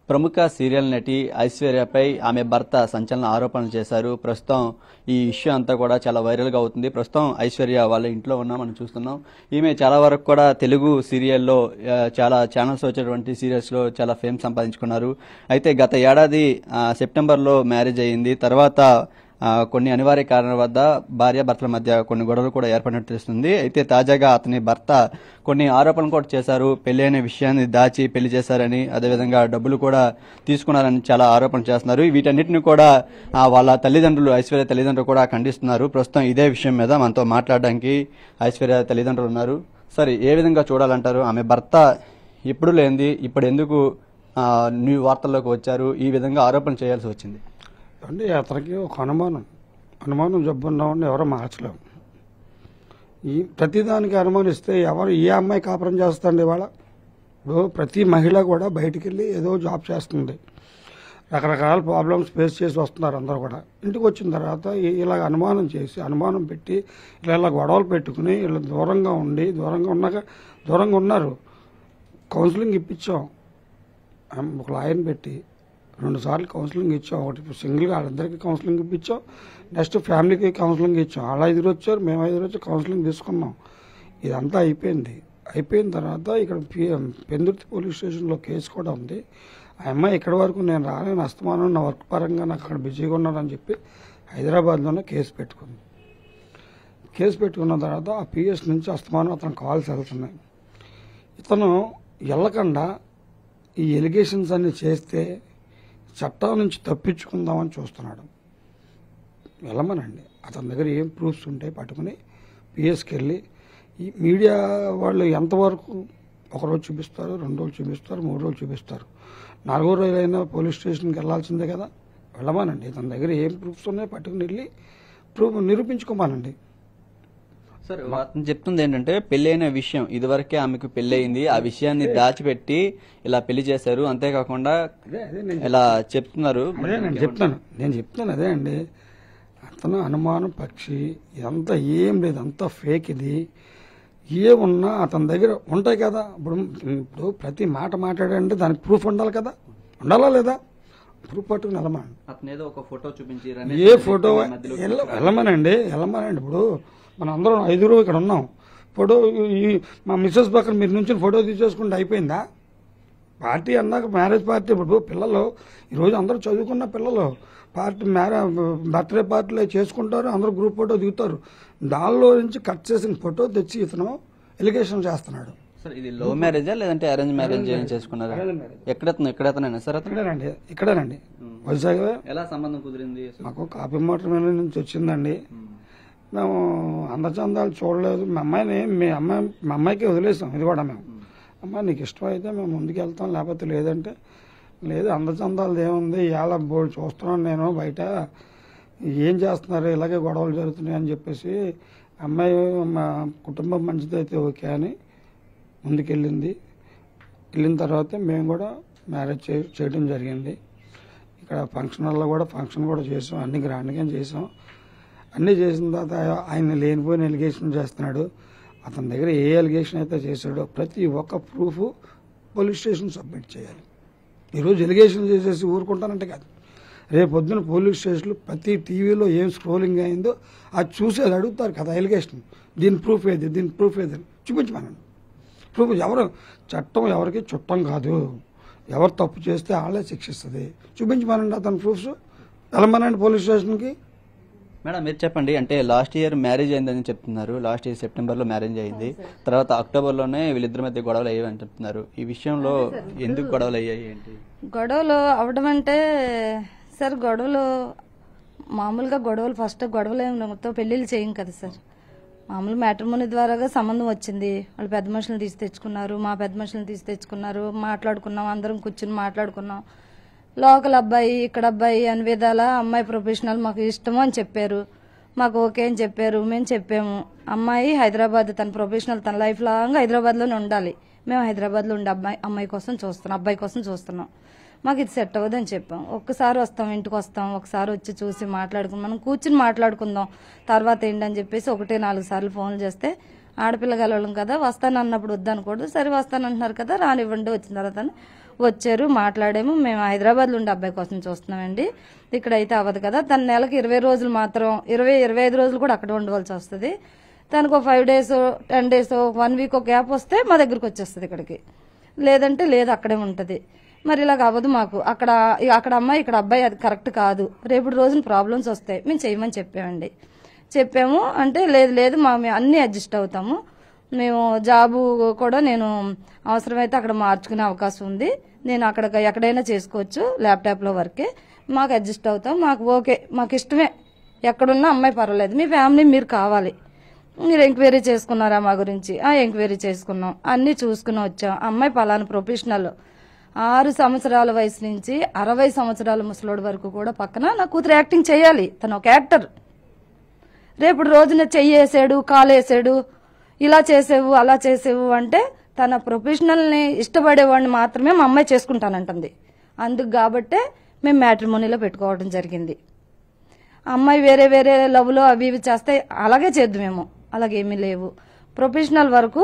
ప్రముఖ సీరియల్ నటి ఐశ్వర్యపై ఆమె భర్త సంచలన ఆరోపణలు చేశారు. ప్రస్తుతం ఈ ఇష్యూ అంతా కూడా చాలా వైరల్ గా అవుతుంది. ప్రస్తుతం ఐశ్వర్య వాళ్ళ ఇంట్లో ఉన్నాం, మనం చూస్తున్నాం. ఈమె చాలా వరకు కూడా తెలుగు సీరియల్లో చాలా ఛానల్స్ వచ్చేటువంటి సీరియల్స్ లో చాలా ఫేమ్ సంపాదించుకున్నారు. అయితే గత ఏడాది సెప్టెంబర్లో మ్యారేజ్ అయ్యింది. తర్వాత కొన్ని అనివార్య కారణాల వద్ద భార్యాభర్తల మధ్య కొన్ని గొడవలు కూడా ఏర్పడినట్టు తెలుస్తుంది. అయితే తాజాగా అతని భర్త కొన్ని ఆరోపణలు కూడా చేశారు. పెళ్లి అనే విషయాన్ని దాచి పెళ్లి చేశారని, అదేవిధంగా డబ్బులు కూడా తీసుకున్నారని చాలా ఆరోపణలు చేస్తున్నారు. వీటన్నిటిని కూడా వాళ్ళ తల్లిదండ్రులు, ఐశ్వర్య తల్లిదండ్రులు కూడా ఖండిస్తున్నారు. ప్రస్తుతం ఇదే విషయం మీద మనతో మాట్లాడడానికి ఐశ్వర్య తల్లిదండ్రులు ఉన్నారు. సరే, ఏ విధంగా చూడాలంటారు? ఆమె భర్త ఎప్పుడు లేనిది ఇప్పుడు ఎందుకు వార్తల్లోకి వచ్చారు, ఈ విధంగా ఆరోపణ చేయాల్సి వచ్చింది? అంటే అతనికి ఒక అనుమానం జబ్బు ఉన్నామని ఎవరో మార్చలేము. ఈ ప్రతిదానికి అనుమానిస్తే ఎవరు ఏ అమ్మాయి కాపురం చేస్తుంది ఇవాళ? ఇప్పుడు ప్రతి మహిళ కూడా బయటికి వెళ్ళి ఏదో జాబ్ చేస్తుంది, రకరకాల ప్రాబ్లమ్స్ ఫేస్ చేసి వస్తున్నారు. అందరూ కూడా ఇంటికి వచ్చిన తర్వాత ఇలాగ అనుమానం చేసి, అనుమానం పెట్టి ఇలా గొడవలు పెట్టుకుని ఇలా దూరంగా ఉన్నారు. కౌన్సిలింగ్ ఇప్పించాం, ఒక లాయర్ని పెట్టి 2 సార్లు కౌన్సిలింగ్ ఇచ్చాం. ఒకటి సింగిల్గా వాళ్ళందరికీ కౌన్సిలింగ్ ఇప్పించాం, నెక్స్ట్ ఫ్యామిలీకి కౌన్సిలింగ్ ఇచ్చాం. వాళ్ళు 5 వచ్చారు, మేము 5 వచ్చి కౌన్సిలింగ్ తీసుకున్నాం. ఇదంతా అయిపోయిన తర్వాత ఇక్కడ పెందుర్తి పోలీస్ స్టేషన్లో కేసు కూడా ఉంది. ఆ అమ్మాయి ఇక్కడి వరకు నేను రాలేను, అస్తమానం నా వర్క్ పరంగా నాకు అక్కడ బిజీగా ఉన్నానని చెప్పి హైదరాబాద్లోనే కేసు పెట్టుకుంది. కేసు పెట్టుకున్న తర్వాత ఆ పిఎస్ నుంచి అస్తమానం అతను కాల్స్ వెళ్తున్నాయి. ఇతను వెళ్ళకుండా ఈ ఎలిగేషన్స్ అన్ని చేస్తే చట్టం నుంచి తప్పించుకుందామని చూస్తున్నాడు. వెళ్ళమనండి, అతని దగ్గర ఏం ప్రూఫ్స్ ఉంటాయి పట్టుకుని పిఎస్కి వెళ్ళి ఈ మీడియా వాళ్ళు ఎంతవరకు ఒకరోజు చూపిస్తారు, 2 రోజులు చూపిస్తారు, 3 రోజులు చూపిస్తారు. 4వ రోజు అయినా పోలీస్ స్టేషన్కి వెళ్లాల్సిందే కదా. వెళ్ళమానండి, తన దగ్గర ఏం ప్రూఫ్స్ ఉన్నాయో పట్టుకుని వెళ్ళి ప్రూఫ్ నిరూపించుకోమానండి. సార్, అతను చెప్తుంది ఏంటంటే పెళ్లి అయిన విషయం, ఇదివరకే ఆమెకు పెళ్లి అయింది, ఆ విషయాన్ని దాచిపెట్టి ఇలా పెళ్లి చేశారు. అంతేకాకుండా ఇలా చెప్తున్నారు. నేను చెప్తాను అదే అండి. అతను అనుమానం పక్షి, ఇదంతా ఏం లేదు, అంతా ఫేక్. ఇది ఏమున్నా అతని దగ్గర ఉంటాయి కదా. ఇప్పుడు ప్రతి మాట మాట్లాడంటే దానికి ప్రూఫ్ ఉండాలి కదా, ఉండాలా లేదా? ప్రూఫ్ పట్టుకుని వెళ్ళమనండి. అతను ఏదో ఒక ఫోటో చూపించి ఏ ఫోటో వెళ్ళమనండి. ఇప్పుడు మనం అందరం 5 ఇక్కడ ఉన్నాం. ఫోటో మా మిస్సెస్ పక్కన మీరు నుంచి ఫోటో తీసేసుకుంటే అయిపోయిందా? పార్టీ అన్నాక మ్యారేజ్ పార్టీ. ఇప్పుడు పిల్లలు ఈరోజు అందరూ చదువుకున్న పిల్లలు బర్త్డే పార్టీలో చేసుకుంటారు, అందరూ గ్రూప్ ఫోటో దిగుతారు. దానిలో నుంచి కట్ చేసిన ఫోటో తెచ్చి ఇతను ఎలిగేషన్ చేస్తున్నాడు. సార్, ఇది లవ్ మ్యారేజా లేదంటే అరేంజ్ మ్యారేజ్ చేసుకున్నారా? ఎక్కడైనా సార్? ఇక్కడేనండి, వైజాగ్. ఎలా సంబంధం కుదిరింది? మాకు కాపీ మోటార్ మీద నుంచి వచ్చిందండి. మేము అందచందాలు చూడలేదు. మా అమ్మాయికి వదిలేసాం. ఇది కూడా మేము, అమ్మాయి నీకు ఇష్టం అయితే మేము ముందుకు వెళ్తాం, లేకపోతే లేదంటే లేదు. అందచందాలు ఏముంది, ఇవాళ బోర్డు చూస్తున్నాను నేను బయట, ఏం చేస్తున్నారు, ఇలాగే గొడవలు జరుగుతున్నాయి అని చెప్పేసి అమ్మాయి మా కుటుంబం మంచిదైతే ఓకే అని ముందుకెళ్ళింది. వెళ్ళిన తర్వాత మేము కూడా మ్యారేజ్ చేయడం జరిగింది. ఇక్కడ ఫంక్షన్ కూడా చేసాం, అన్ని గ్రాండ్గా చేసాం. అన్నీ చేసిన తర్వాత ఆయన లేనిపోయిన ఎలిగేషన్ చేస్తున్నాడు. అతని దగ్గర ఏ ఎలిగేషన్ అయితే చేశాడో ప్రతి ఒక్క ప్రూఫ్ పోలీస్ స్టేషన్ సబ్మిట్ చేయాలి. ఈరోజు ఎలిగేషన్ చేసేసి ఊరుకుంటానంటే కాదు. రేపు పొద్దున పోలీస్ స్టేషన్లో ప్రతి టీవీలో ఏం స్క్రోలింగ్ అయిందో అది చూసి అది అడుగుతారు కదా ఎలిగేషన్. దీని ప్రూఫ్ ఏది చూపించమనండి. ప్రూఫ్ చట్టం ఎవరికి చుట్టం కాదు. ఎవరు తప్పు చేస్తే వాళ్ళే శిక్షిస్తుంది. చూపించమనండి అతని ప్రూఫ్స్. వెళ్ళమనండి పోలీస్ స్టేషన్కి. మేడం, మీరు చెప్పండి. అంటే లాస్ట్ ఇయర్ మ్యారేజ్ అయిందని చెప్తున్నారు. లాస్ట్ ఇయర్ సెప్టెంబర్లో మ్యారేజ్ అయింది. తర్వాత అక్టోబర్లోనే వీళ్ళిద్దరి మధ్య గొడవలు అయ్యాయని చెప్తున్నారు. ఈ విషయంలో ఎందుకు గొడవలు అయ్యాయి ఏంటి? గొడవలు అవడం అంటే సార్, మామూలుగా గొడవలు ఫస్ట్ గొడవలతో పెళ్లిళ్ళు చేయం కదా సార్. మామూలు మ్యాట్రిమోనీ ద్వారాగా సంబంధం వచ్చింది. వాళ్ళు పెద్ద మనుషులను తీసి తెచ్చుకున్నారు, మా పెద్ద మనుషులను తీసి తెచ్చుకున్నారు. మాట్లాడుకున్నాం, అందరం కూర్చుని మాట్లాడుకున్నాం. లోకల్ అబ్బాయి, ఇక్కడ అబ్బాయి అని విధాల అమ్మాయి ప్రొఫెషనల్ మాకు ఇష్టము అని చెప్పారు. మాకు ఓకే అని చెప్పారు, మేము చెప్పాము. అమ్మాయి హైదరాబాద్, తన ప్రొఫెషనల్, తన లైఫ్ లాంగ్ హైదరాబాద్లోనే ఉండాలి. మేము హైదరాబాద్లో ఉండే అబ్బాయి కోసం చూస్తున్నాం. మాకు ఇది సెట్ అవ్వదని చెప్పాం. ఒక్కసారి వస్తాం, ఇంటికి వస్తాం, ఒకసారి వచ్చి చూసి మాట్లాడుకుని మనం కూర్చుని మాట్లాడుకుందాం, తర్వాత ఏంటని చెప్పేసి 1-4 సార్లు ఫోన్లు చేస్తే ఆడపిల్ల గలవాళ్ళం కదా, వస్తానన్నప్పుడు వద్దనకూడదు. సరే వస్తానంటున్నారు కదా, రానివ్వండి, వచ్చిన తర్వాత వచ్చారు, మాట్లాడాము. మేము హైదరాబాద్లో ఉండే అబ్బాయి కోసం చూస్తున్నామండి, ఇక్కడైతే అవ్వదు కదా. తన నెలకి 20 రోజులు మాత్రం 25 రోజులు కూడా అక్కడ ఉండవలసి వస్తుంది. తనకు 5 days 10 days 1 week గ్యాప్ వస్తే మా దగ్గరకు వచ్చేస్తుంది ఇక్కడికి, లేదంటే లేదు అక్కడే ఉంటుంది. మరి ఇలాగ అవ్వదు మాకు. అక్కడ అమ్మాయి ఇక్కడ అబ్బాయి, అది కరెక్ట్ కాదు. రేపు రోజున ప్రాబ్లమ్స్ వస్తాయి, మేము చేయమని చెప్పాము. అంటే లేదు మేము అన్నీ అడ్జస్ట్ అవుతాము, మేము జాబు కూడా నేను అవసరమైతే అక్కడ మార్చుకునే అవకాశం ఉంది, నేను అక్కడ ఎక్కడైనా చేసుకోవచ్చు, ల్యాప్టాప్లో వర్కే, మాకు అడ్జస్ట్ అవుతాం, మాకు ఓకే, మాకు ఇష్టమే, ఎక్కడున్నా అమ్మాయి పర్వాలేదు, మీ ఫ్యామిలీ మీరు కావాలి, మీరు ఎంక్వైరీ చేసుకున్నారా మా గురించి? ఎంక్వైరీ చేసుకున్నాం, అన్నీ చూసుకుని వచ్చాం. అమ్మాయి పలానా ప్రొఫెషనల్, 6 సంవత్సరాల వయసు నుంచి 60 సంవత్సరాల ముసలోడి వరకు కూడా పక్కన నా కూతురు యాక్టింగ్ చేయాలి, తను ఒక యాక్టర్. రేపు రోజున చెయ్యేసాడు, కాలేసాడు, ఇలా చేసేవు అలా చేసేవు అంటే తన ప్రొఫెషనల్ని ఇష్టపడేవాడిని మాత్రమే మా అమ్మాయి చేసుకుంటానంటుంది. అందుకు కాబట్టే మేము మ్యాట్రిమోనీలో పెట్టుకోవడం జరిగింది. అమ్మాయి వేరే లవ్లో అవి ఇవి చేస్తే అలాగే చేద్దామేమో, అలాగేమీ లేవు. ప్రొఫెషనల్ వరకు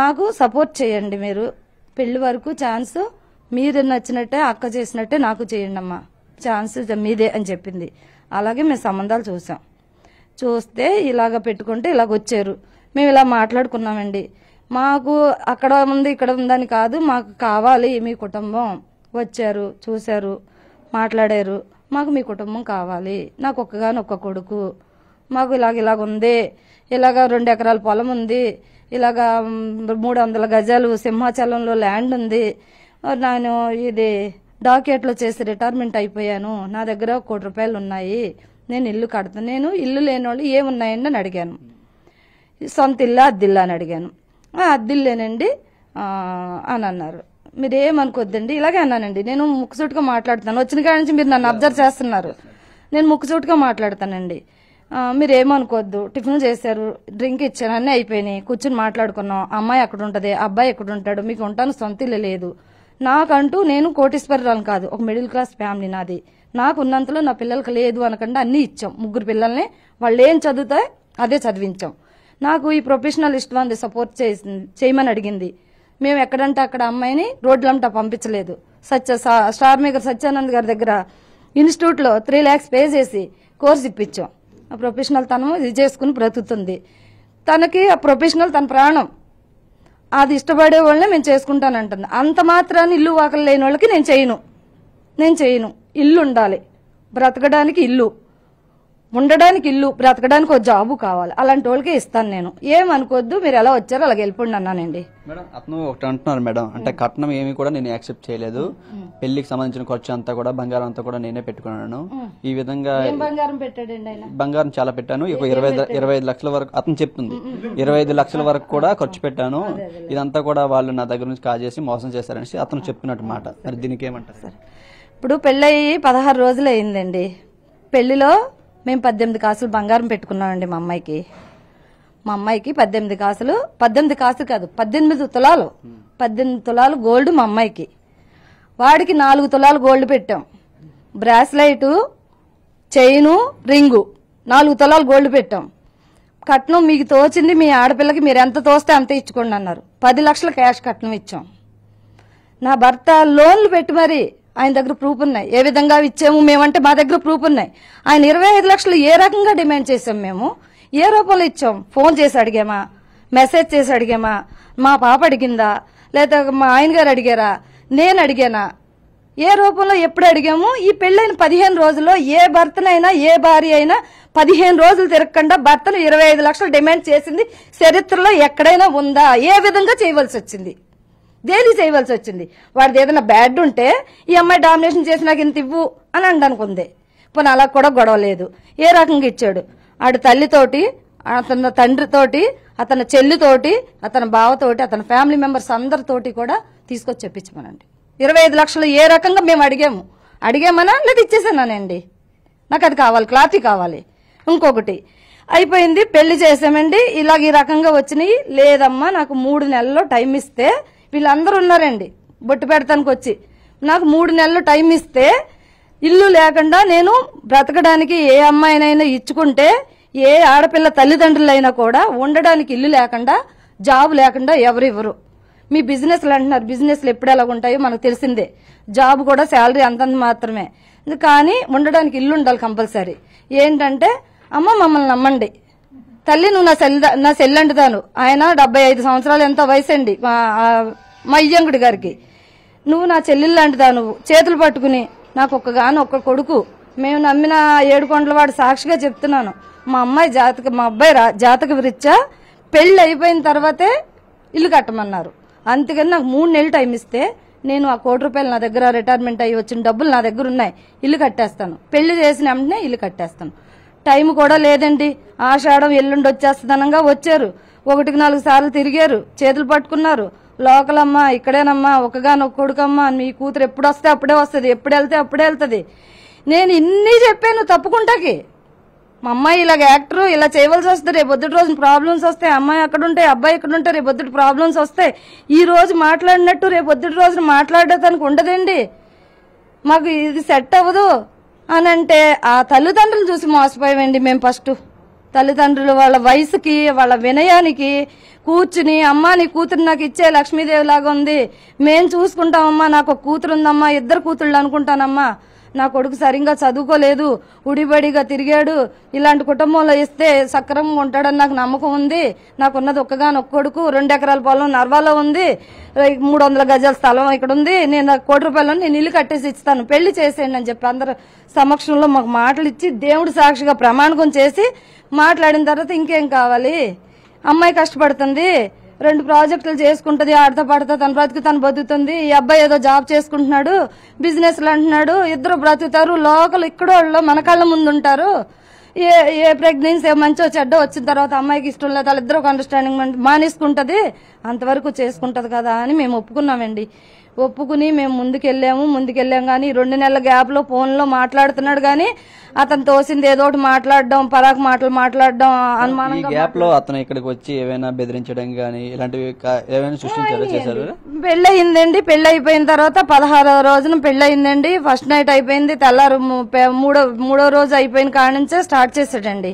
నాకు సపోర్ట్ చేయండి మీరు, పెళ్లి వరకు ఛాన్స్ మీరు నచ్చినట్టే అక్క చేసినట్టే నాకు చేయండి అమ్మా, ఛాన్స్ మీదే అని చెప్పింది. అలాగే మేము సంబంధాలు చూస్తే ఇలాగ పెట్టుకుంటే ఇలాగ వచ్చారు. మేము ఇలా మాట్లాడుకున్నామండి, మాకు అక్కడ ఉంది ఇక్కడ ఉందని కాదు, మాకు కావాలి మీ కుటుంబం. వచ్చారు, చూశారు, మాట్లాడారు, మాకు మీ కుటుంబం కావాలి, నాకు ఒక్కగానొక్క కొడుకు, మాకు ఇలాగ ఉంది, ఇలాగ 2 ఎకరాల పొలం ఉంది, ఇలాగా 300 గజాలు సింహాచలంలో ల్యాండ్ ఉంది, నేను ఇది డాక్యుమెంట్లో చేసి రిటైర్మెంట్ అయిపోయాను, నా దగ్గర 1 కోటి రూపాయలు ఉన్నాయి, నేను ఇల్లు కడతాను. నేను ఇల్లు లేని వాళ్ళు ఏమున్నాయండి అని అడిగాను. సొంత ఇల్లా అద్దిల్లా అని అడిగాను. అద్దిల్లేనండి అని అన్నారు. మీరు ఏమనుకోద్దండి, ఇలాగే అన్నానండి. నేను ముక్కుసూటిగా మాట్లాడుతాను, వచ్చిన కాడి నుంచి మీరు నన్ను అబ్జర్వ్ చేస్తున్నారు, నేను ముక్కుసూటిగా మాట్లాడతానండి. మీరు ఏమనుకోవద్దు, టిఫిన్ చేశారు, డ్రింక్ ఇచ్చాను, అన్నీ అయిపోయినాయి, కూర్చుని మాట్లాడుకున్నాం. అమ్మాయి ఎక్కడ ఉంటుంది, అబ్బాయి ఎక్కడ ఉంటాడు, మీకు ఉంటాను సొంత ఇల్లు లేదు. నాకంటూ నేను కోటీశ్వరరాలు కాదు, ఒక మిడిల్ క్లాస్ ఫ్యామిలీ నాది. నాకు ఉన్నంతలో నా పిల్లలకి లేదు అనకుండా అన్నీ ఇచ్చాం. 3 పిల్లల్ని వాళ్ళు ఏం చదువుతాయి అదే చదివించాం. నాకు ఈ ప్రొఫెషనల్ ఇష్టం అంది, సపోర్ట్ చేయమని అడిగింది. మేము ఎక్కడంటే అక్కడ అమ్మాయిని రోడ్లంటా పంపించలేదు. స్టార్ మేకర్ సత్యానంద్ గారి దగ్గర ఇన్స్టిట్యూట్లో 3 lakhs పే చేసి కోర్స్ ఇప్పించాం. ఆ ప్రొఫెషనల్ తను ఇది చేసుకుని బ్రతుకుతుంది. తనకి ఆ ప్రొఫెషనల్ తన ప్రాణం, అది ఇష్టపడే వాళ్ళని మేము చేసుకుంటానంటుంది. అంత మాత్రాన్ని ఇల్లు వాకలు లేని వాళ్ళకి నేను చేయను. ఇల్లు ఉండాలి, బ్రతకడానికి ఇల్లు, ఉండడానికి ఇల్లు, బ్రతకడానికి ఒక జాబు కావాలి, అలాంటి వాళ్ళకే ఇస్తాను నేను. ఏమనుకోవద్దు, మీరు ఎలా వచ్చారో అలాగే వెళ్ళిపోండి అన్నానండి. మేడం అతను ఒకటి అంటున్నారు మేడం, అంటే కట్నం ఏమి కూడా నేను యాక్సెప్ట్ చేయలేదు, పెళ్లికి సంబంధించిన ఖర్చు అంతా కూడా బంగారం అంతా కూడా నేనే పెట్టుకున్నాను. ఈ విధంగా బంగారం పెట్టాడండి ఆయన, బంగారం చాలా పెట్టాను, 25 లక్షల వరకు అతను చెప్తుంది, 25 లక్షల వరకు కూడా ఖర్చు పెట్టాను, ఇదంతా కూడా వాళ్ళు నా దగ్గర నుంచి కాజేసి మోసం చేశారని అతను చెప్తున్నట్టు మాట. మరి దీనికి ఏమంటారు సార్? ఇప్పుడు పెళ్ళయి 16 రోజులు అయిందండి. పెళ్లిలో మేము 18 కాసులు బంగారం పెట్టుకున్నామండి మా అమ్మాయికి. 18 కాసులు, 18 కాసులు కాదు 18 తులాలు, 18 తులాలు గోల్డ్ మా అమ్మాయికి. వాడికి 4 తులాలు గోల్డ్ పెట్టాం. బ్రాస్లైటు, చైను, రింగు 4 తులాలు గోల్డ్ పెట్టాం. కట్నం మీకు తోచింది, మీ ఆడపిల్లకి మీరు ఎంత తోస్తే అంత ఇచ్చుకోండి అన్నారు. 10 లక్షల క్యాష్ కట్నం ఇచ్చాం. నా భర్త లోన్లు పెట్టి మరి, ఆయన దగ్గర ప్రూఫ్ ఉన్నాయి, ఏ విధంగా ఇచ్చాము మేమంటే మా దగ్గర ప్రూఫ్ ఉన్నాయి. ఆయన 25 లక్షలు ఏ రకంగా డిమాండ్ చేసాం, మేము ఏ రూపంలో ఇచ్చాం? ఫోన్ చేసి అడిగామా, మెసేజ్ చేసి అడిగామా, మా పాప అడిగిందా, లేదా మా ఆయన గారు అడిగారా, నేను అడిగానా, ఏ రూపంలో ఎప్పుడు అడిగాము? ఈ పెళ్ళైన 15 రోజుల్లో ఏ భర్తనైనా ఏ భార్య అయినా 15 రోజులు తిరగకుండా భర్తను 25 లక్షలు డిమాండ్ చేసింది చరిత్రలో ఎక్కడైనా ఉందా? ఏ విధంగా చేయవలసి వచ్చింది, దేని చేయవలసి వచ్చింది? వాడిది ఏదైనా బ్యాడ్ ఉంటే ఈ అమ్మాయి డామినేషన్ చేసి నాకు ఇంత ఇవ్వు అని అనడానుకుంది. పోనీ అలా కూడా గొడవ లేదు. ఏ రకంగా ఇచ్చాడు? ఆడు తల్లితోటి, అతని తండ్రితోటి, అతని చెల్లితోటి, అతని బావతోటి, అతని ఫ్యామిలీ మెంబర్స్ అందరితోటి కూడా తీసుకొచ్చి చెప్పించమనండి. 25 లక్షలు ఏ రకంగా మేము అడిగామనా లేదా ఇచ్చేసానండి? నాకు అది కావాలి, క్లారిటీ కావాలి. ఇంకొకటి అయిపోయింది, పెళ్లి చేసామండి, ఇలాగ ఈ రకంగా వచ్చినాయి. లేదమ్మా నాకు 3 నెలల్లో టైం ఇస్తే, వీళ్ళందరూ ఉన్నారండి బొట్టు పెడతానికి వచ్చి, నాకు 3 నెలలు టైం ఇస్తే ఇల్లు లేకుండా నేను బ్రతకడానికి ఏ అమ్మాయినైనా ఇచ్చుకుంటే, ఏ ఆడపిల్ల తల్లిదండ్రులైనా కూడా ఉండడానికి ఇల్లు లేకుండా, జాబ్ లేకుండా ఎవరు ఇవ్వరు. మీ బిజినెస్లు అంటున్నారు, బిజినెస్లు ఎప్పుడు ఎలా ఉంటాయో మనకు తెలిసిందే. జాబ్ కూడా శాలరీ అంతంత మాత్రమే, కానీ ఉండడానికి ఇల్లు ఉండాలి కంపల్సరీ. ఏంటంటే అమ్మ మమ్మల్ని నమ్మండి, తల్లి నువ్వు నా సెల్లంటుతాను. ఆయన 75 సంవత్సరాలు ఎంతో వయసు అండి మా అయ్యంకుడి గారికి. నువ్వు నా చెల్లెళ్ళు అంటుతావు, నువ్వు చేతులు పట్టుకుని నాకు ఒక్క కొడుకు, మేము నమ్మిన 7 కొండల వాడు సాక్షిగా చెప్తున్నాను. మా అబ్బాయి జాతక రీత్యా పెళ్లి అయిపోయిన తర్వాతే ఇల్లు కట్టమన్నారు. అందుకని నాకు 3 నెలలు టైం ఇస్తే నేను ఆ ₹1,00,00,000 నా దగ్గర రిటైర్మెంట్ అయ్యి వచ్చిన డబ్బులు నా దగ్గర ఉన్నాయి, ఇల్లు కట్టేస్తాను. పెళ్లి చేసిన వెంటనే ఇల్లు కట్టేస్తాను. టైం కూడా లేదండి. ఆషాఢం ఎల్లుండి వచ్చేస్తుందనంగా వచ్చారు. 1-4 సార్లు తిరిగారు, చేతులు పట్టుకున్నారు. లోకలమ్మా ఇక్కడేనమ్మా, ఒక్కగానొక్క కొడుకమ్మా, మీ కూతురు ఎప్పుడు వస్తే అప్పుడే వస్తుంది, ఎప్పుడు వెళ్తే అప్పుడే వెళ్తుంది. నేను ఇన్ని చెప్పాను తప్పుకుంటాకి. మా అమ్మాయి ఇలాగ యాక్టర్ ఇలా చేయవలసి వస్తుంది, రేపు పొద్దుటి రోజున ప్రాబ్లమ్స్ వస్తాయి. అమ్మాయి అక్కడ ఉంటే అబ్బాయి ఇక్కడ ఉంటే రేపు పొద్దుటి ప్రాబ్లమ్స్ వస్తాయి. ఈ రోజు మాట్లాడినట్టు రేపు పొద్దుటి రోజున మాట్లాడటానికి ఉండదండి, మాకు ఇది సెట్ అవ్వదు అని అంటే ఆ తల్లిదండ్రులు చూసి మోసపోయామండి మేము. ఫస్ట్ తల్లిదండ్రులు వాళ్ళ వయసుకి వాళ్ళ వినయానికి కూర్చుని, అమ్మా నీ కూతురు నాకు ఇచ్చే లక్ష్మీదేవి లాగా ఉంది, మేం చూసుకుంటామమ్మా, నాకు ఒక కూతురు ఉందమ్మా, 2 కూతుళ్ళు అనుకుంటానమ్మా, నా కొడుకు సరిగ్గా చదువుకోలేదు, ఉడిబడిగా తిరిగాడు, ఇలాంటి కుటుంబంలో ఇస్తే సక్రమంగా ఉంటాడని నాకు నమ్మకం ఉంది, నాకున్నది ఒక్కగానొక్క కొడుకు, 2 ఎకరాల పొలం నర్వాలో ఉంది, 300 గజాల స్థలం ఇక్కడ ఉంది, నేను ₹1,00,00,000 నేను ఇల్లు కట్టేసి ఇస్తాను, పెళ్లి చేసేయండి అని చెప్పి అందరు సమక్షంలో మాకు మాటలు ఇచ్చి దేవుడి సాక్షిగా ప్రమాణకం చేసి మాట్లాడిన తర్వాత ఇంకేం కావాలి, అమ్మాయి కష్టపడుతుంది, 2 ప్రాజెక్టులు చేసుకుంటది, ఆడతా పడతా తన బ్రతుకు తను బతుకుతుంది, ఈ అబ్బాయి ఏదో జాబ్ చేసుకుంటున్నాడు, బిజినెస్లు అంటున్నాడు, 2 బ్రతుకుతారు, లోకల్ ఇక్కడోళ్ళు మన కళ్ళ ముందు ఉంటారు. ఏ ప్రెగ్నెన్సీ మంచో చెడ్డో వచ్చిన తర్వాత అమ్మాయికి ఇష్టం లేదు, వాళ్ళిద్దరు ఒక అండర్స్టాండింగ్ మానేసుకుంటది, అంతవరకు చేసుకుంటది కదా అని మేము ఒప్పుకున్నామండి. ఒప్పుకుని మేము ముందుకెళ్ళాం కానీ 2 నెలల గ్యాప్ లో ఫోన్ లో మాట్లాడుతున్నాడు కానీ అతను తోసింది ఏదో ఒకటి మాట్లాడడం, పరాకు మాటలు మాట్లాడడం, అనుమానంగా గ్యాప్ లో అతను ఇక్కడికి వచ్చి ఏమైనా బెదిరించడం గానీ ఇలాంటివి ఏమైనా సృష్టించారో చేశారు? పెళ్లి అయిందండి. పెళ్లి అయిపోయిన తర్వాత 16వ రోజున పెళ్లి అయిందండి. ఫస్ట్ నైట్ అయిపోయింది, తెల్లారు మూడో రోజు అయిపోయిన కాడ నుంచే స్టార్ట్ చేశాడండి.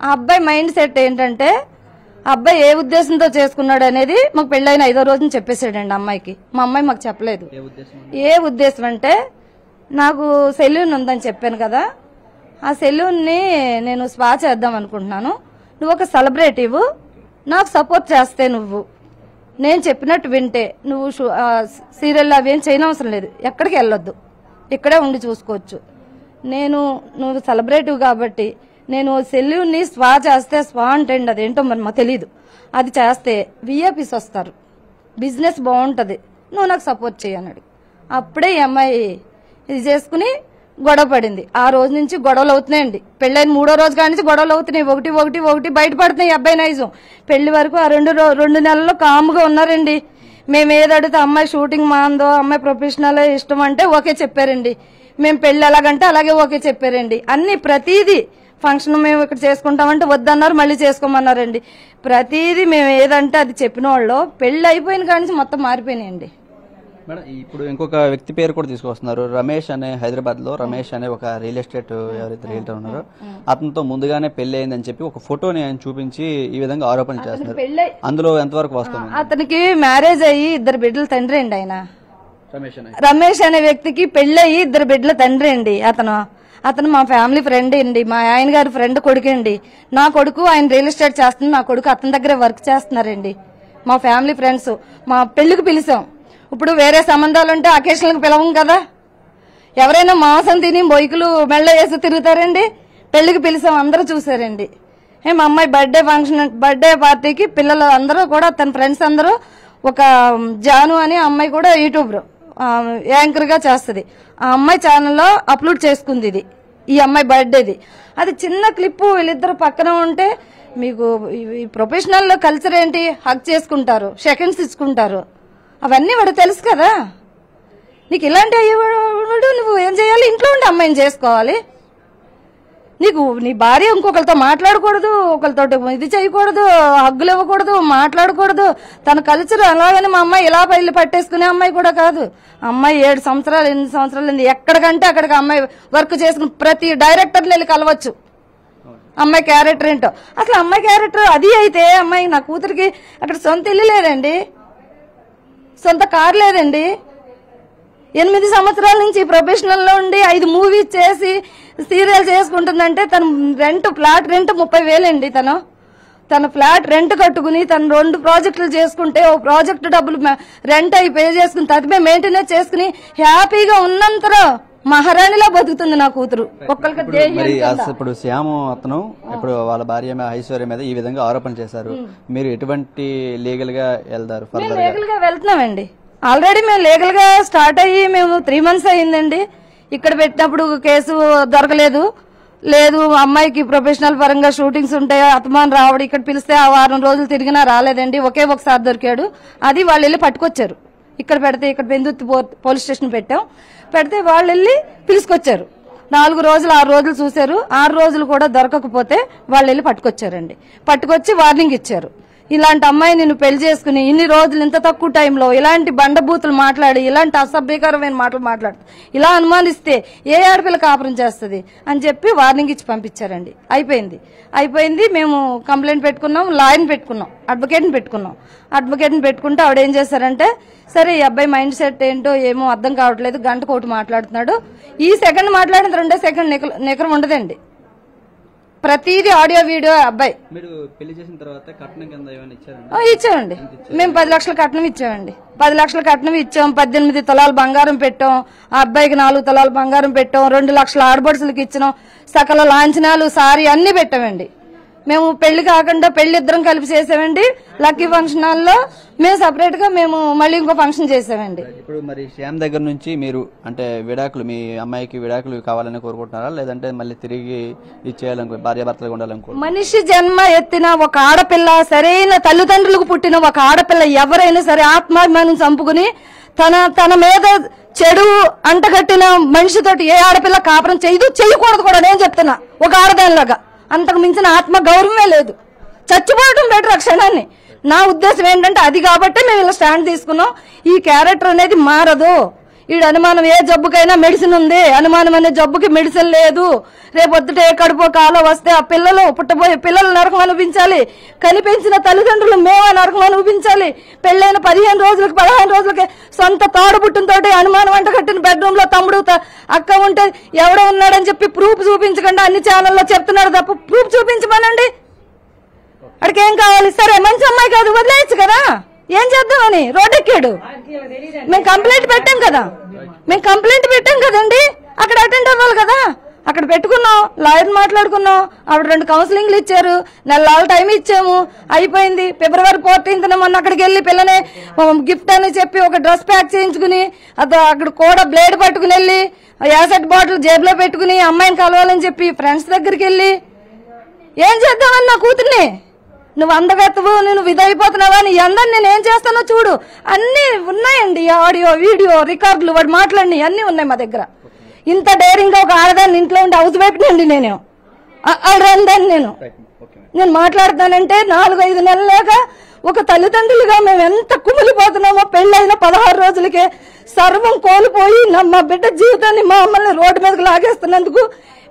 ఆ అబ్బాయి మైండ్ సెట్ ఏంటంటే అబ్బాయి ఏ ఉద్దేశంతో చేసుకున్నాడు అనేది మాకు పెళ్ళైన 5వ రోజున చెప్పేసాడండి అమ్మాయికి. మా అమ్మాయి మాకు చెప్పలేదు. ఏ ఉద్దేశం అంటే, నాకు సెలూన్ ఉందని చెప్పాను కదా, ఆ సెలూన్ ని నేను స్పా చేద్దాం అనుకుంటున్నాను, నువ్వు ఒక సెలబ్రిటీవ్, నాకు సపోర్ట్ చేస్తే నువ్వు నేను చెప్పినట్టు వింటే నువ్వు సీరియల్ అవి ఏం చేయనవసరం లేదు, ఎక్కడికి వెళ్ళొద్దు, ఇక్కడే ఉండి చూసుకోవచ్చు. నువ్వు సెలబ్రిటీవ్ కాబట్టి నేను సెల్యూన్ ని స్వా చేస్తే, స్వా అంటే అదేంటో మరి మాకు తెలీదు, అది చేస్తే విఐపీస్ వస్తారు, బిజినెస్ బాగుంటది, నువ్వు నాకు సపోర్ట్ చేయన్నాడు. అప్పుడే ఈ అమ్మాయి ఇది చేసుకుని గొడవ పడింది. ఆ రోజు నుంచి గొడవలు అవుతున్నాయండి. పెళ్ళైన 3వ రోజు కాడి నుంచి గొడవలు అవుతున్నాయి, ఒకటి బయటపడుతున్నాయి. అబ్బాయి నైజం పెళ్లి వరకు ఆ 2 నెలల్లో కాముగా ఉన్నారండి. మేము ఏదడితే అమ్మాయి షూటింగ్ మాందో, అమ్మాయి ప్రొఫెషనల్ ఇష్టం అంటే ఓకే చెప్పారండి. మేము పెళ్లి ఎలాగంటే అలాగే ఓకే చెప్పారండి. అన్ని ప్రతిదీ ఫంక్షన్ మేము ఇక్కడ చేసుకుంటామంటే వద్దన్నారు, మళ్ళీ చేసుకోమన్నారండి. ప్రతిదీ మేము ఏదంటే అది చెప్పిన వాళ్ళు పెళ్లి అయిపోయిన కాడి నుంచి మొత్తం మారిపోయినాయండి. మేడం, ఇప్పుడు ఇంకొక వ్యక్తి పేరు కూడా తీసుకొస్తున్నారు. రమేష్ అనే, హైదరాబాద్ లో రమేష్ అనే ఒక రియల్ ఎస్టేట్ ఎవరైతే రియల్టర్ ఉన్నారో అతనితో ముందుగానే పెళ్లి అయిందని చెప్పి ఒక ఫోటోని ఆయన చూపించి ఈ విధంగా ఆరోపణలు చేస్తున్నారు. అందులో ఎంతవరకు వాస్తవం? అతనికి మ్యారేజ్ అయ్యి 2 బిడ్డల తండ్రి అండి. ఆయన రమేష్ అనే వ్యక్తికి పెళ్లి అయ్యి 2 బిడ్డల తండ్రి అండి. అతను మా ఫ్యామిలీ ఫ్రెండ్ అండి, మా ఆయన గారి ఫ్రెండ్ కొడుకండి. నా కొడుకు ఆయన రియల్ ఎస్టేట్ చేస్తుంది, నా కొడుకు అతని దగ్గరే వర్క్ చేస్తున్నారండి. మా ఫ్యామిలీ ఫ్రెండ్స్. మా పెళ్లికి పిలిచాం. ఇప్పుడు వేరే సంబంధాలు ఉంటే అకేషన్లకు పిలవం కదా, ఎవరైనా మాంసం తిని బొయ్యకులు మెళ్ళ వేసి తిరుగుతారండి. పెళ్లికి పిలిచాం, అందరూ చూసారండి. మా అమ్మాయి బర్త్డే పార్టీకి పిల్లలు అందరూ కూడా, తన ఫ్రెండ్స్ అందరూ, ఒక జాను అని అమ్మాయి కూడా యూట్యూబ్ యాంకర్ గా చేస్తుంది, ఆ అమ్మాయి ఛానల్లో అప్లోడ్ చేసుకుంది ఇది, ఈ అమ్మాయి బర్త్డేది. అది చిన్న క్లిప్పు, వీళ్ళిద్దరు పక్కన ఉంటే మీకు ఈ ప్రొఫెషనల్ కల్చర్ ఏంటి, హక్ చేసుకుంటారు, సెకండ్స్ ఇచ్చుకుంటారు, అవన్నీ వాడు తెలుసు కదా. నీకు ఇలాంటి అయ్యేవాడు నువ్వు ఏం చేయాలి, ఇంట్లో ఉండి అమ్మాయిని చేసుకోవాలి. నీ భార్య ఇంకొకరితో మాట్లాడకూడదు, ఒకరితో ఇది చేయకూడదు, హగ్గులు ఇవ్వకూడదు, మాట్లాడకూడదు. తన కల్చర్ అలాగని మా అమ్మాయి ఇలా పైలు పట్టేసుకునే అమ్మాయి కూడా కాదు. అమ్మాయి 7 సంవత్సరాలు 8 సంవత్సరాలు ఎక్కడికంటే అక్కడికి అమ్మాయి వర్క్ చేసుకుని ప్రతి డైరెక్టర్లు వెళ్ళి కలవచ్చు. అమ్మాయి క్యారెక్టర్ ఏంటో, అసలు అమ్మాయి క్యారెక్టర్ అది అయితే, అమ్మాయి నా కూతురికి అక్కడ సొంత ఇల్లు లేదండి, సొంత కారు లేదండి. 8 సంవత్సరాల నుంచి ప్రొఫెషనల్ లో ఉండి 5 మూవీస్ చేసి సీరియల్ చేసుకుంటుందంటే తన ఫ్లాట్ రెంట్ 30,000 అండి. తన ఫ్లాట్ రెంట్ కట్టుకుని తను 2 ప్రాజెక్టులు చేసుకుంటే ఓ ప్రాజెక్టు డబ్బులు రెంట్ అయి పే చేసుకుని తదిపే మెయింటెనెన్స్ చేసుకుని హ్యాపీగా ఉన్నంతలో మహారాణిలా బతుకుతుంది నా కూతురు. మరి ఇప్పుడు శ్యాము అతను ఇప్పుడు వాళ్ళ భార్య ఐశ్వర్య మీద ఈ విధంగా ఆరోపణ చేశారు. మీరు ఎటువంటి లీగల్ గా వెళ్తారు? లీగల్ గా వెళ్తున్నామండి. ఆల్రెడీ మేము లీగల్ గా స్టార్ట్ అయ్యి మేము 3 months అయిందండి. ఇక్కడ పెట్టినప్పుడు కేసు దొరకలేదు. లేదు అమ్మాయికి ప్రొఫెషనల్ పరంగా షూటింగ్స్ ఉంటాయి, అతమాన్ రావడం ఇక్కడ పిలిస్తే ఆ 4 రోజులు తిరిగినా రాలేదండి. ఒకసారి దొరికాడు. అది వాళ్ళు వెళ్ళి పట్టుకొచ్చారు. ఇక్కడ పెడితే ఇక్కడ బెందుర్తి పోలీస్ స్టేషన్ పెడితే వాళ్ళు వెళ్ళి పిలుచుకొచ్చారు. 4 రోజులు 6 రోజులు చూశారు. 6 రోజులు కూడా దొరకకపోతే వాళ్ళు వెళ్ళి పట్టుకొచ్చారండి. పట్టుకొచ్చి వార్నింగ్ ఇచ్చారు. ఇలాంటి అమ్మాయి నిన్ను పెళ్లి చేసుకుని ఇన్ని రోజులు ఇంత తక్కువ టైంలో ఇలాంటి బండబూతులు మాట్లాడి ఇలాంటి అసభ్యకరమైన మాటలు మాట్లాడుతూ ఇలా అనుమానిస్తే ఏ ఆడపిల్ల కాపురం చేస్తుంది అని చెప్పి వార్నింగ్ ఇచ్చి పంపించారండి. అయిపోయింది. మేము కంప్లైంట్ పెట్టుకున్నాం, లాయర్ని పెట్టుకున్నాం, అడ్వకేట్ని పెట్టుకున్నాం. అడ్వకేట్ని పెట్టుకుంటే ఆవిడ ఏం చేశారంటే సరే ఈ అబ్బాయి మైండ్ సెట్ ఏంటో ఏమో అర్థం కావట్లేదు, గంటకోటి మాట్లాడుతున్నాడు. ఈ సెకండ్ మాట్లాడిన 2వ సెకండ్ నికరం ఉండదండి. ప్రతిదీ ఆడియో వీడియో. అబ్బాయి మీరు పెళ్లి చేసిన తర్వాత కట్నం కింద ఏమైనా ఇచ్చామండి. మేము 10 లక్షల కట్నం ఇచ్చామండి. 10 లక్షల కట్నం ఇచ్చాం. 18 తులాలు బంగారం పెట్టాం. ఆ అబ్బాయికి 4 తులాలు బంగారం పెట్టాం. 2 లక్షల ఆడబడుసులకు ఇచ్చినాం. సకల లాంఛనాలు సారీ అన్ని పెట్టామండి. మేము పెళ్లి కాకుండా పెళ్లి ఇద్దరం కలిపి చేసామండి. లక్కీ ఫంక్షన్ హాల్లో మేము సపరేట్ గా మేము మళ్ళీ ఇంకో ఫంక్షన్ చేసామండి. ఇప్పుడు మరి శ్యామ్ దగ్గర నుంచి మీరు అంటే విడాకులు మీ అమ్మాయికి విడాకులు కావాలని కోరుకుంటున్నారా, లేదంటే మళ్ళీ తిరిగి ఇచ్చేయాలనుకో భార్యాభర్తలుగా ఉండాలనుకో? మనిషి జన్మ ఎత్తిన ఒక ఆడపిల్ల, సరైన తల్లిదండ్రులకు పుట్టిన ఒక ఆడపిల్ల ఎవరైనా సరే ఆత్మాభిమానం చంపుకుని తన మీద చెడు అంటగట్టిన మనిషితోటి ఏ ఆడపిల్ల కాపురం చేయకూడదు కూడా. నేను చెప్తున్నా ఒక ఆడదానిలాగా. అంతకు మించిన ఆత్మ గౌరవమే లేదు. చచ్చిపోవటం బెటర్ ఆ క్షణాన్ని. నా ఉద్దేశం ఏంటంటే అది కాబట్టి మేము ఇలా స్టాండ్ తీసుకున్నాం. ఈ క్యారెక్టర్ అనేది మారదు. ఈడు అనుమానం ఏ జబ్బుకైనా మెడిసిన్ ఉంది, అనుమానం అనే జబ్బుకి మెడిసిన్ లేదు. రేపొద్దుటే కడుపు కాలో వస్తే ఆ పిల్లలు పుట్టబోయే పిల్లలు నరకం అనిపించాలి. కనిపించిన తల్లిదండ్రులు మేము నరకం అనిపించాలి. పెళ్ళైన 15 రోజులకి 16 రోజులకి సొంత తోడబుట్టినతోటి అనుమానం అంట కట్టిన బెడ్రూమ్ లో తమ్ముడు అక్క ఉంటే ఎవడో ఉన్నాడని చెప్పి ప్రూఫ్ చూపించకుండా అన్ని ఛానల్లో చెప్తున్నారు తప్ప ప్రూఫ్ చూపించమనండి. అక్కడికి ఏం కావాలి? సరే మంచి అమ్మాయి కాదు వదిలేయచ్చు కదా, ఏం చేద్దామని రోడ్డెక్కాడు. మేము కంప్లైంట్ పెట్టాం కదండి. అక్కడ అటెండ్ అవ్వాలి కదా. అక్కడ పెట్టుకున్నాం, లాయర్ మాట్లాడుకున్నాం. ఆవిడ 2 కౌన్సిలింగ్లు ఇచ్చారు. నెలల టైం ఇచ్చాము. అయిపోయింది. February 14th మొన్న అక్కడికి వెళ్ళి పిల్లని గిఫ్ట్ అని చెప్పి ఒక డ్రెస్ ప్యాక్ చేయించుకుని అక్కడ కూడా బ్లేడ్ పట్టుకుని వెళ్ళి యాసిడ్ బాటిల్ జేబులో పెట్టుకుని అమ్మాయిని కలవాలని చెప్పి ఫ్రెండ్స్ దగ్గరికి వెళ్ళి ఏం చేద్దామని నా కూతుర్ని నువ్వు అందగత్తవు, నువ్వు ఇదైపోతున్నావా అని అందరిని నేను ఏం చేస్తానో చూడు అన్ని ఉన్నాయండి. ఆడియో వీడియో రికార్డులు వాడు మాట్లాడి అన్ని ఉన్నాయి మా దగ్గర. ఇంత డైరింగ్ గా ఒక ఆడదాన్ని ఇంట్లో ఉండి హౌస్ వైపునండి నేను రందాన్ని నేను మాట్లాడతానంటే 4-5 నెలలుగా ఒక తల్లిదండ్రులుగా మేము ఎంత కుమిలిపోతున్నామో. పెళ్ళైన 16 రోజులకే సర్వం కోల్పోయి మా బిడ్డ జీవితాన్ని మా అమ్మల్ని రోడ్డు మీదకి లాగేస్తున్నందుకు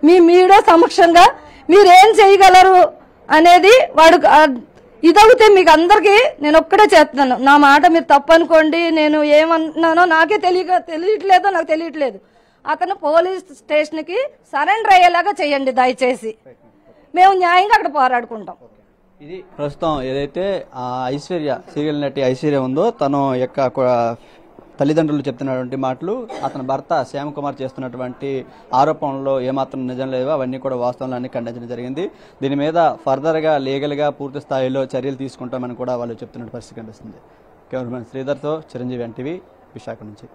మీ మీడియా సమక్షంగా మీరేం చేయగలరు అనేది వాడు ఇదవుతే మీకు అందరికీ నేను ఒక్కడే చేస్తున్నాను. నా మాట మీరు తప్పు అనుకోండి. నేను ఏమన్నానో నాకే నాకు తెలియట్లేదు. అతను పోలీస్ స్టేషన్ కి సరెండర్ అయ్యేలాగా చేయండి దయచేసి. మేము న్యాయంగా అక్కడ పోరాడుకుంటాం. ఇది ప్రస్తుతం ఏదైతే ఐశ్వర్య సీరియల్ నటి ఐశ్వర్య ఉందో తను యొక్క తల్లిదండ్రులు చెప్తున్నటువంటి మాటలు, అతని భర్త శ్యామ్ కుమార్ చేస్తున్నటువంటి ఆరోపణలో ఏమాత్రం నిజం లేవో అవన్నీ కూడా వాస్తవాలన్నీ ఖండించడం జరిగింది. దీని మీద ఫర్దర్ గా లీగల్ గా పూర్తి స్థాయిలో చర్యలు తీసుకుంటామని కూడా వాళ్ళు చెప్తున్న పరిస్థితి కనిపిస్తుంది. కెమెరామెన్ శ్రీధర్తో చిరంజీవి NTV విశాఖ నుంచి.